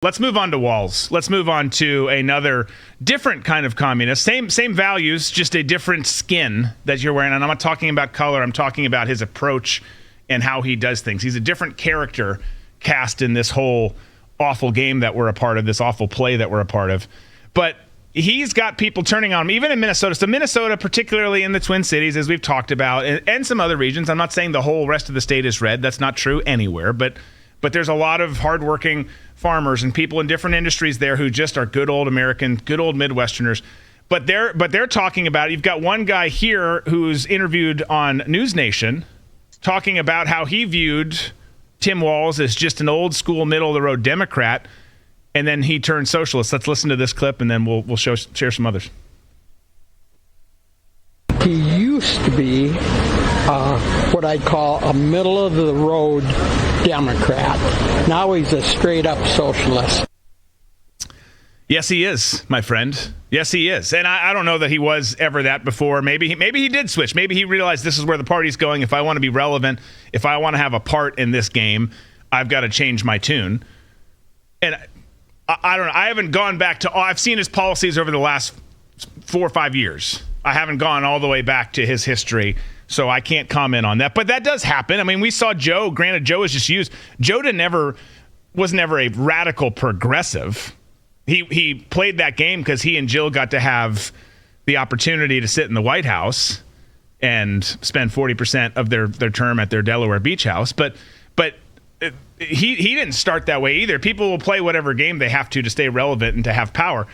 Let's move on to Walz. Let's move on to another different kind of communist. Same values, just a different skin that you're wearing. And I'm not talking about color. I'm talking about his approach and how he does things. He's a different character cast in this whole awful game that we're a part of, this awful play that we're a part of. But he's got people turning on him, even in Minnesota. So Minnesota, particularly in the Twin Cities, as we've talked about, and some other regions. I'm not saying the whole rest of the state is red. That's not true anywhere. But there's a lot of hardworking farmers and people in different industries there who just are good old American, good old Midwesterners. But they're talking about, you've got one guy here who's interviewed on News Nation talking about how he viewed Tim Walz as just an old school, middle of the road Democrat, and then he turned socialist. Let's listen to this clip, and then we'll share some others. He used to be what I'd call a middle of the road Democrat. Now he's a straight up socialist. Yes, he is, my friend. Yes, he is. And I don't know that he was ever that before. Maybe he did switch. Maybe he realized this is where the party's going. If I want to be relevant, if I want to have a part in this game, I've got to change my tune. And I don't know. I haven't gone back to, I've seen his policies over the last 4 or 5 years. I haven't gone all the way back to his history, so I can't comment on that. But that does happen. I mean, we saw Joe. Granted, Joe was just used. Joe was never a radical progressive. He played that game because he and Jill got to have the opportunity to sit in the White House and spend 40% of their term at their Delaware beach house. But he didn't start that way either. People will play whatever game they have to stay relevant and to have power.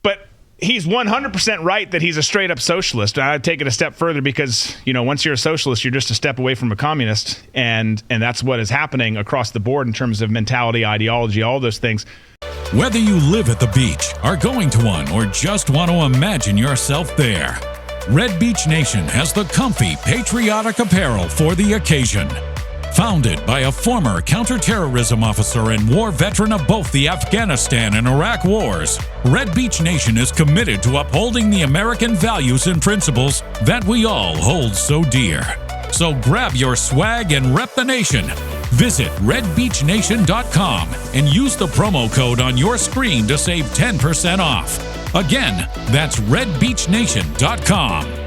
But he's 100% right that he's a straight up socialist. And I'd take it a step further because, once you're a socialist, you're just a step away from a communist. And that's what is happening across the board in terms of mentality, ideology, all those things. Whether you live at the beach, are going to one, or just want to imagine yourself there, Red Beach Nation has the comfy, patriotic apparel for the occasion. Founded by a former counterterrorism officer and war veteran of both the Afghanistan and Iraq wars, Red Beach Nation is committed to upholding the American values and principles that we all hold so dear. So grab your swag and rep the nation. Visit redbeachnation.com and use the promo code on your screen to save 10% off. Again, that's redbeachnation.com.